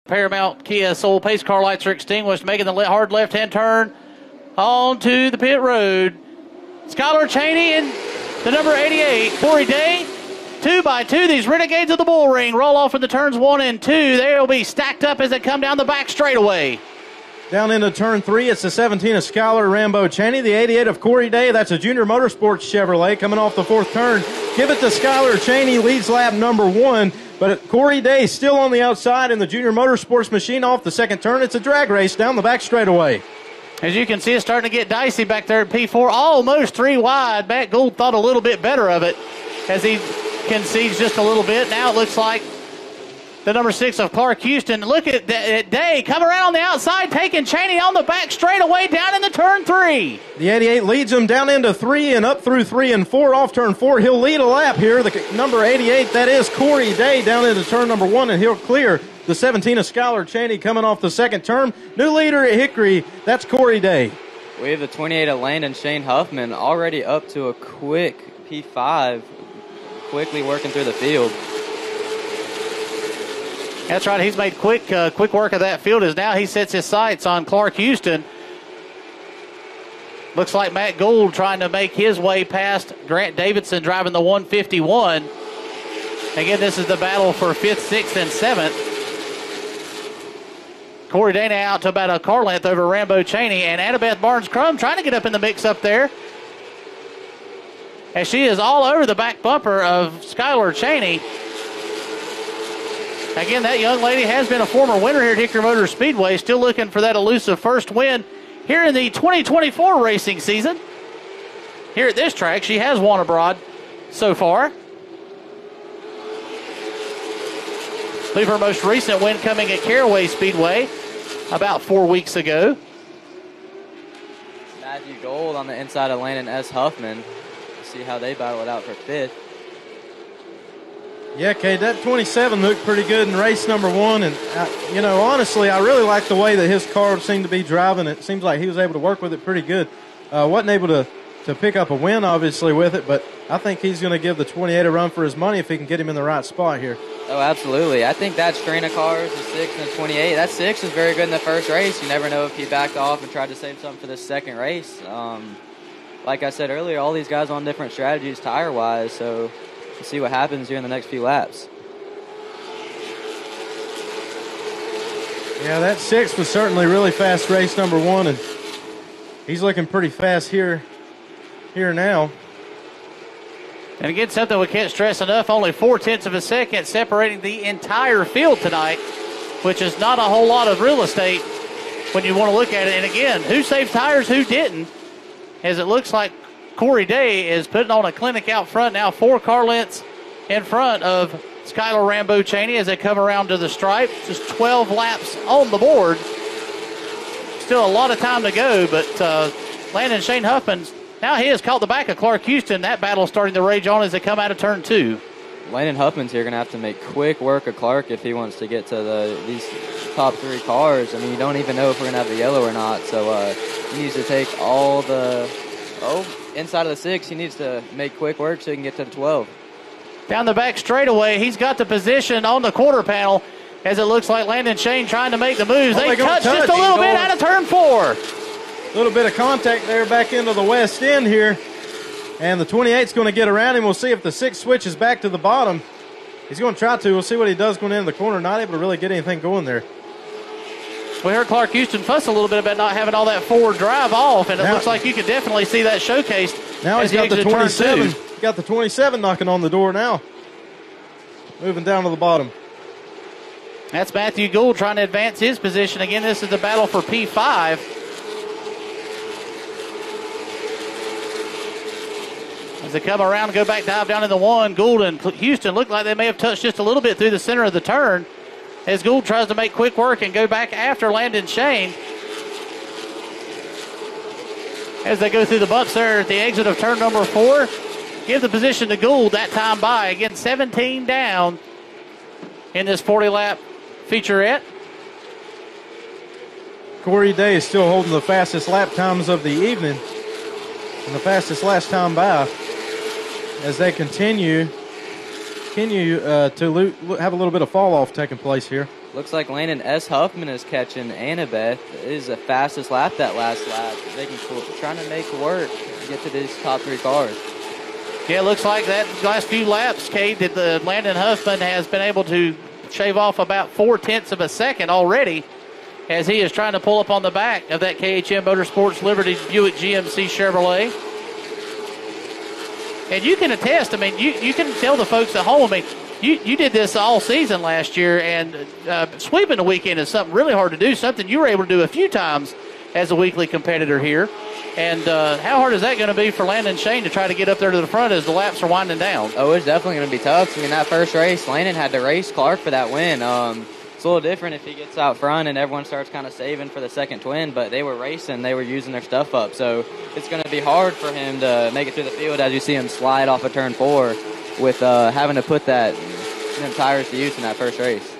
Paramount Kia Soul pace car lights are extinguished, making the hard left-hand turn onto the pit road. Skylar Cheney and the number 88, Corey Day. 2x2, these Renegades of the Bull Ring roll off in the turns 1 and 2. They'll be stacked up as they come down the back straightaway. Down into turn 3, it's the 17 of Skylar Rambo Cheney, the 88 of Corey Day. That's a Junior Motorsports Chevrolet coming off the 4th turn. Give it to Skylar Cheney, leads lap number 1. But Corey Day still on the outside in the Junior Motorsports machine off the 2nd turn. It's a drag race down the back straightaway. As you can see, it's starting to get dicey back there at P4, almost 3 wide. Matt Gould thought a little bit better of it as he concedes just a little bit. Now it looks like the number 6 of Clark Houston. Look at Day come around on the outside, taking Cheney on the back straightaway down into turn 3. The 88 leads him down into 3 and up through 3 and 4. Off turn 4, he'll lead a lap here. The number 88, that is Corey Day, down into turn number 1, and he'll clear the 17 of Skylar Cheney coming off the 2nd turn. New leader at Hickory, that's Corey Day. We have the 28 of Landon Shane Huffman already up to a quick P5, quickly working through the field. That's right. He's made quick work of that field as now he sets his sights on Clark Houston. Looks like Matt Gould trying to make his way past Grant Davidson driving the 151. Again, this is the battle for 5th, 6th, and 7th. Corey Dana out to about a car length over Rambo Cheney, and Annabeth Barnes-Crum trying to get up in the mix up there, as she is all over the back bumper of Skylar Cheney. Again, that young lady has been a former winner here at Hickory Motor Speedway, still looking for that elusive first win here in the 2024 racing season. Here at this track, she has won abroad so far. I believe her most recent win coming at Caraway Speedway about 4 weeks ago. Matthew Gould on the inside of Landon S. Huffman. See how they battle it out for 5th. Yeah, Kate, that 27 looked pretty good in race number 1. And, honestly, I really like the way that his car seemed to be driving. It seems like he was able to work with it pretty good. Wasn't able to pick up a win, obviously, with it, but I think he's going to give the 28 a run for his money if he can get him in the right spot here. Oh, absolutely. I think that strain of cars, the 6 and the 28, that 6 was very good in the first race. You never know if he backed off and tried to save something for the second race. Like I said earlier, all these guys on different strategies tire-wise, so we'll see what happens here in the next few laps. Yeah, that 6 was certainly really fast race number 1, and he's looking pretty fast here now. And again, something we can't stress enough, only 0.4 of a second separating the entire field tonight, which is not a whole lot of real estate when you want to look at it. And again, who saved tires, who didn't, as it looks like Corey Day is putting on a clinic out front now, 4 car lengths in front of Skylar Rambo Cheney as they come around to the stripe. Just 12 laps on the board. Still a lot of time to go, but Landon Shane Huffman, now he has caught the back of Clark Houston. That battle starting to rage on as they come out of turn 2. Landon Huffman's here going to have to make quick work of Clark if he wants to get to these top 3 cars. I mean, you don't even know if we're going to have the yellow or not, so he needs to take all the inside of the 6. He needs to make quick work so he can get to the 12. Down the back straightaway, he's got the position on the quarter panel as it looks like Landon Shane trying to make the moves. They touch just a little bit out of turn 4. A little bit of contact there back into the west end here. And the 28's going to get around him. We'll see if the 6 switches back to the bottom. He's going to try to. We'll see what he does going into the corner. Not able to really get anything going there. We heard Clark Houston fuss a little bit about not having all that forward drive off, and it looks like you could definitely see that showcased. Now he's got the 27. He's got the 27 knocking on the door now. Moving down to the bottom. That's Matthew Gould trying to advance his position. Again, this is the battle for P5. As they come around and go back, dive down in the 1, Gould and Houston look like they may have touched just a little bit through the center of the turn as Gould tries to make quick work and go back after Landon Shane. As they go through the bumps there at the exit of turn number 4, give the position to Gould that time by. Again, 17 down in this 40-lap featurette. Corey Day is still holding the fastest lap times of the evening and the fastest last time by as they continue to have a little bit of fall off taking place here. Looks like Landon S. Huffman is catching Annabeth. It is the fastest lap that last lap. Trying to make work to get to these top 3 cars. Yeah, it looks like that last few laps, Kate, that the Landon Huffman has been able to shave off about 0.4 of a second already as he is trying to pull up on the back of that KHM Motorsports Liberty Buick GMC Chevrolet. And you can attest, I mean, you can tell the folks at home, I mean, you did this all season last year, and sweeping the weekend is something really hard to do, something you were able to do a few times as a weekly competitor here. And how hard is that going to be for Landon Shane to try to get up there to the front as the laps are winding down? Oh, it's definitely going to be tough. I mean, that first race, Landon had to race Clark for that win. It's a little different if he gets out front and everyone starts kind of saving for the second twin, but they were racing, they were using their stuff up. So it's going to be hard for him to make it through the field as you see him slide off of turn 4 with having to put them tires to use in that first race.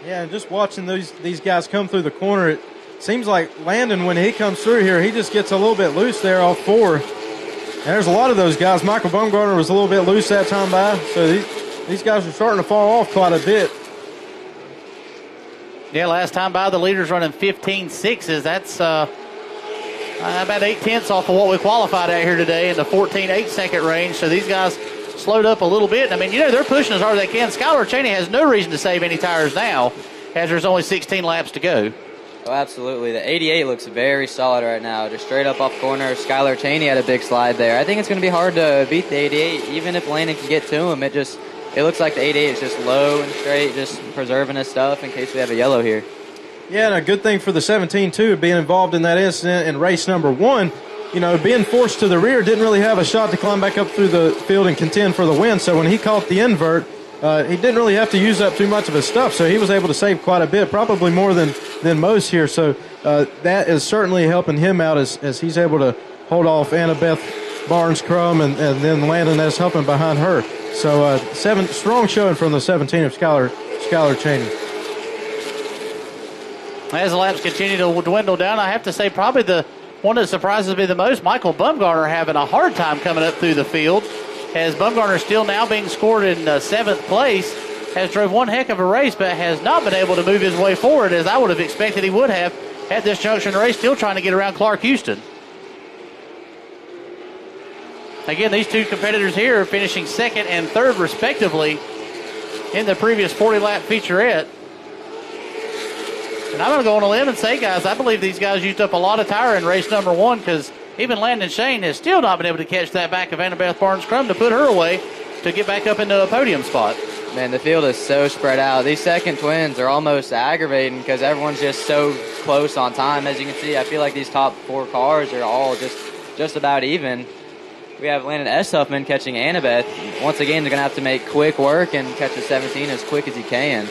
Yeah, and just watching these guys come through the corner, it seems like Landon, when he comes through here, he just gets a little bit loose there off 4. And there's a lot of those guys. Michael Bumgarner was a little bit loose that time by, so these guys are starting to fall off quite a bit. Yeah, last time by, the leader's running 15.6s. That's about 0.8 off of what we qualified out here today in the 14.8 second range. So these guys slowed up a little bit. I mean, they're pushing as hard as they can. Skylar Cheney has no reason to save any tires now, as there's only 16 laps to go. Oh, absolutely. The 88 looks very solid right now. Just straight up off corner. Skylar Cheney had a big slide there. I think it's going to be hard to beat the 88, even if Landon can get to him. It looks like the 88 is just low and straight, just preserving his stuff in case we have a yellow here. Yeah, and a good thing for the 17, too, being involved in that incident in race number 1. Being forced to the rear, didn't really have a shot to climb back up through the field and contend for the win. So when he caught the invert, he didn't really have to use up too much of his stuff. So he was able to save quite a bit, probably more than most here. So that is certainly helping him out as he's able to hold off Annabeth Barnes-Crum and then Landon S. Huffman behind her. So strong showing from the 17 of Skylar Cheney. As the laps continue to dwindle down, I have to say probably the one that surprises me the most, Michael Bumgarner having a hard time coming up through the field, as Bumgarner still now being scored in 7th place, has drove one heck of a race, but has not been able to move his way forward as I would have expected he would have at this junction of the race, still trying to get around Clark Houston. Again, these two competitors here are finishing 2nd and 3rd respectively in the previous 40-lap featurette. And I'm going to go on a limb and say, guys, I believe these guys used up a lot of tire in race number 1 because even Landon Shane has still not been able to catch that back of Annabeth Barnes-Crum to put her away to get back up into a podium spot. Man, the field is so spread out. These second twins are almost aggravating because everyone's just so close on time. As you can see, I feel like these top 4 cars are all just about even. We have Landon S. Huffman catching Annabeth. Once again, they're going to have to make quick work and catch the 17 as quick as he can,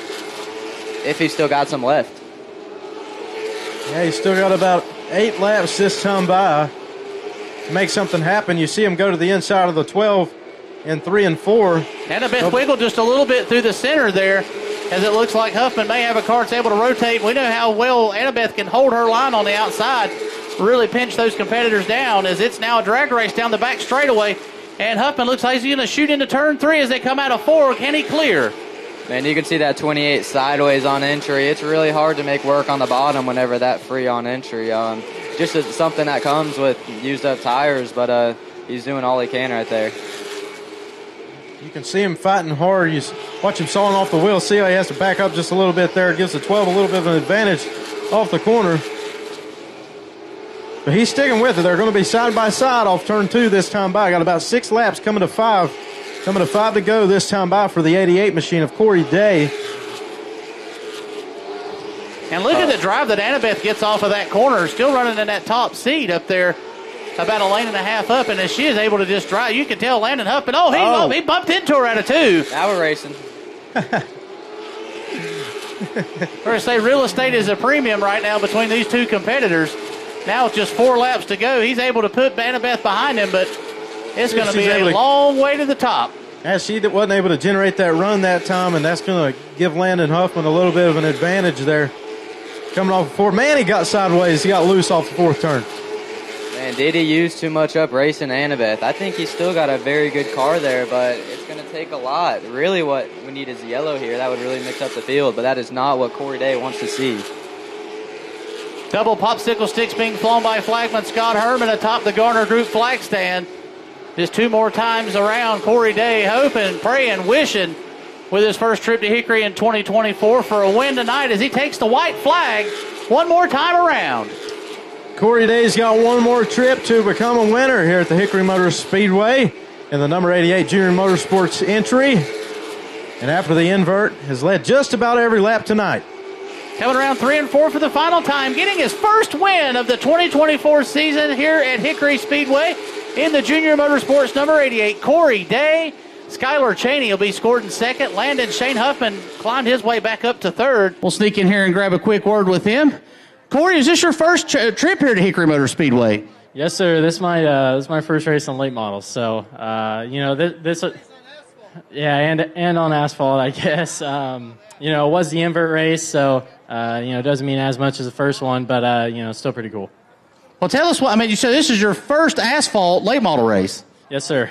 if he's still got some left. Yeah, he's still got about 8 laps this time by to make something happen. You see him go to the inside of the 12 in 3 and 4. Annabeth wiggled just a little bit through the center there, as it looks like Huffman may have a car that's able to rotate. We know how well Annabeth can hold her line on the outside, really pinch those competitors down, as it's now a drag race down the back straightaway. And Huffman looks like he's going to shoot into turn 3 as they come out of 4. Can he clear? Man, you can see that 28 sideways on entry. It's really hard to make work on the bottom whenever that free on entry. Just something that comes with used up tires, but he's doing all he can right there. You can see him fighting hard. You watch him sawing off the wheel. See how he has to back up just a little bit there. It gives the 12 a little bit of an advantage off the corner. But he's sticking with it. They're going to be side by side off turn 2 this time by. Got about 6 laps coming to 5. Coming to 5 to go this time by for the 88 machine of Corey Day. And look at the drive that Annabeth gets off of that corner. Still running in that top seat up there, about a lane and a half up. And as she is able to just drive, you can tell Landon Huffman, he bumped into her out of 2. Now we're racing. Or to say real estate is a premium right now between these two competitors. Now with just 4 laps to go, he's able to put Annabeth behind him, but it's going to be a long way to the top. As she wasn't able to generate that run that time, and that's going to give Landon Huffman a little bit of an advantage there. Coming off the 4. Man, he got sideways. He got loose off the 4th turn. Man, did he use too much up racing Annabeth? I think he's still got a very good car there, but it's going to doesn't take a lot. Really what we need is yellow here. That would really mix up the field, but that is not what Corey Day wants to see. Double popsicle sticks being flown by flagman Scott Herman atop the Garner Group flag stand. Just 2 more times around. Corey Day hoping, praying, wishing with his first trip to Hickory in 2024 for a win tonight as he takes the white flag 1 more time around. Corey Day's got 1 more trip to become a winner here at the Hickory Motor Speedway in the number 88 Junior Motorsports entry. And after the invert, has led just about every lap tonight. Coming around 3 and 4 for the final time, getting his first win of the 2024 season here at Hickory Speedway in the Junior Motorsports number 88, Corey Day. Skylar Cheney will be scored in second. Landon Shane Huffman climbed his way back up to third. We'll sneak in here and grab a quick word with him. Corey, is this your first trip here to Hickory Motor Speedway? Yes, sir. This is my first race on late models. So, this yeah, and on asphalt, I guess. It was the invert race, so, it doesn't mean as much as the first one, but, it's still pretty cool. Well, tell us you said this is your first asphalt late model race. Yes, sir.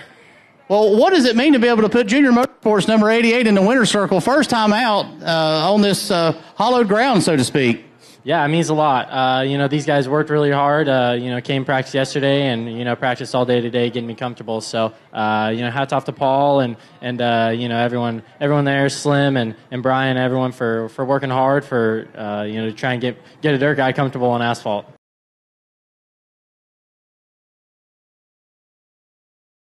Well, what does it mean to be able to put Junior Motorsports number 88 in the winner's circle first time out on this hollowed ground, so to speak? Yeah, it means a lot. These guys worked really hard. Came practice yesterday and, practiced all day today getting me comfortable. So, hats off to Paul and everyone there, Slim and Brian, everyone for working hard to try and get a dirt guy comfortable on asphalt.